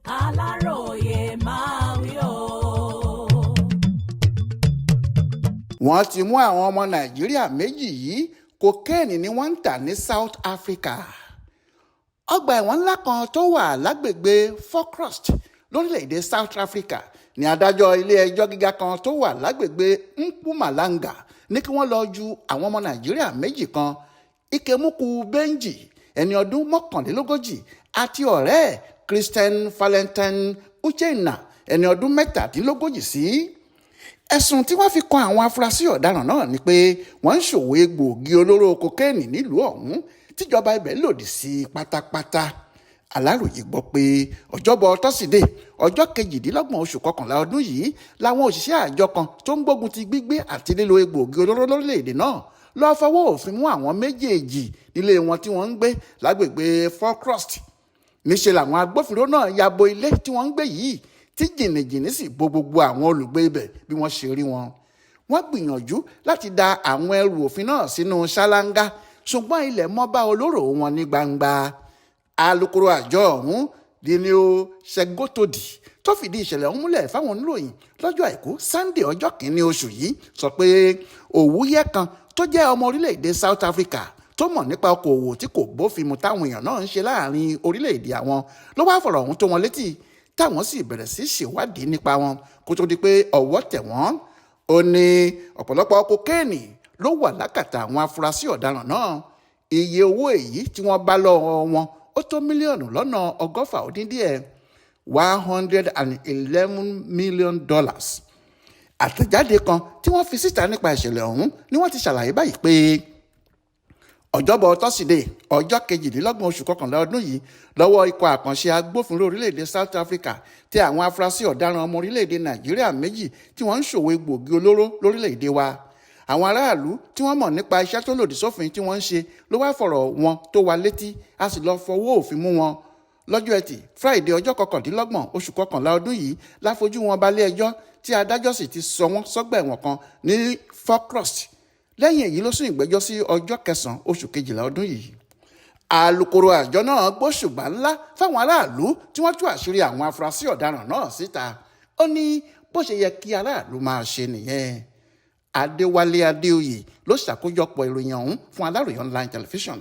Aláròyé máa wí o. Wọ́n ti mú àwọn ọmọ Nàìjíríà méjì yìí. Kokeeni ni wọ́n ń tà ní South Africa. Ọgbà ẹ̀wọ̀n ńlá kan tó wà lágbègbè Forkrust lórílẹ̀‐èdè South Africa ní adájọ́ ilé-ẹjọ́ gíga kan tó wà lágbègbè Mpumalanga ní kí wọ́n lọ ju àwọn ọmọ Nàìjíríà méjì kan, Ikemuku Benji ẹni ọdún 41 àti ọ̀rẹ́ ẹ̀ Christian Valentine Uchenna ẹni ọdún 37 sí. Ẹ̀sùn tí wọ́n fi kan àwọn afurasí ọ̀daràn náà ni pé wọ́n ń ṣòwò egbòogi olóró kokéènì nílùú ọ̀hún tíjọba ibẹ̀ lòdì sí pátápátá. Aláròyé gbọ́ pé ọjọ́bọ̀ tọ́sídẹ̀ẹ́ ọjọ́ 28 oṣù kọkànlá ọdún yìí làwọn òṣìṣẹ́ àjọ kan tó ń gbógun ti gbígbé àti lílo egbòogi olóró lórílẹ̀‐èdè náà lọ́ọ́ fọwọ́ òfin mú àwọn méjèèjì nílé wọn tí wọ́n ń gbé lágbègbè Forkrust. Níṣẹ́ làwọn agbófinró náà ya bo ilé tí wọ́n ń gbé yìí tí jìnnìjìnnì sì bo gbogbo àwọn olùgbé ibẹ̀ bí wọ́n ṣe rí wọn. Wọ́n gbìyànjú láti da àwọn ẹrù òfin náà sínú ṣáláńgá ṣùgbọ́n ilẹ̀ mọ́ bá olóró wọn ní gbangba. Alukoro àjọ ọ̀hún Dino Segotodi tó fìdí ìṣẹ̀lẹ̀ ọ̀hún múlẹ̀ fáwọn oníròyìn lọ́jọ́ àìkú Sunday ọjọ́ 1 oṣù yìí sọ pé òwúyẹ́ kan tó jẹ́ ọmọ orílẹ̀-èdè South Africa tó mọ̀ nípa okòòwò tí kò bófin mu táwọn èèyàn náà ń ṣe láàrin orílẹ̀-èdè àwọn ló wá fọ̀rọ̀ ọ̀hún tó wọn létí táwọn sì bẹ̀rẹ̀ sí ṣèwádìí nípa wọn kó tó di pé ọwọ́ tẹ̀ wọ́n. Ó ní ọ̀pọ̀lọpọ̀ kokéènì ló wà lákàtà àwọn afurasí ọ̀daràn náà. Iye owó èyí tí wọ́n bá lọ́wọ́ wọn ó tó mílíọ̀nù lọ́nà 120 ó dín díẹ̀ $111 million. Àtẹ̀jáde kan tí wọ́n fi síta nípa ìṣẹ̀lẹ̀ ọ̀hún ni wọ́n ti ṣàlàyé báyìí pé ọjọ́bọ̀ tọ́sídẹ̀ẹ́ ọjọ́ 28 oṣù kọkànlá ọdún yìí lọ́wọ́ ikọ̀ àkànṣe agbófinró orílẹ̀-èdè South Africa tẹ àwọn afurasí ọ̀daràn ọmọ orílẹ̀-èdè Nàìjíríà méjì tí wọ́n ń ṣòwò egbòogi olóró lórílẹ̀-èdè wa. Àwọn aráàlú tí wọ́n mọ̀ nípa iṣẹ́ tó lòdì sófin tí wọ́n ń ṣe ló wá fọ̀rọ̀ wọn tó wa létí a sì lọ fọwọ́ òfin mú wọn. Lọ́jọ́ Ẹtì Friday ọjọ́ 29 oṣù kọkànlá ọdún yìí la fojú wọn balẹ̀ ẹjọ́ tí adájọ́ sì ti sọ wọ́n sọ́gbà ẹ̀wọ̀n kan ní Forkrust. Lẹ́yìn èyí ló sún ìgbẹ́jọ́ sí ọjọ́ 9 oṣù kejìlá ọdún yìí. Alukoro àjọ náà gbóṣùbà ńlá fáwọn aráàlú tí wọ́n tú àṣírí àwọn afurasí ọ̀daràn náà síta. Ó ní bó ṣe yẹ kí aráàlú máa ṣe nìyẹn. Adéwálé Adéoyè ló ṣàkójọpọ̀ ìròyìn ọ̀hún fún Aláròyé online television.